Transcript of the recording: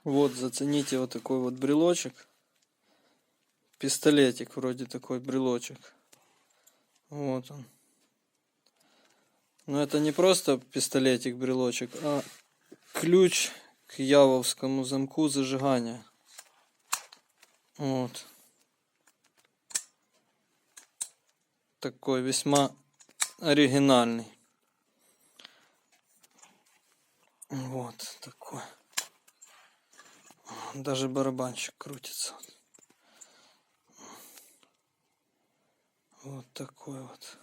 Вот, зацените вот такой вот брелочек. Пистолетик вроде такой брелочек. Вот он. Но это не просто пистолетик-брелочек, а ключ к явовскому замку зажигания. Вот. Такой весьма оригинальный. Вот такой. Даже барабанчик крутится. Вот такой вот.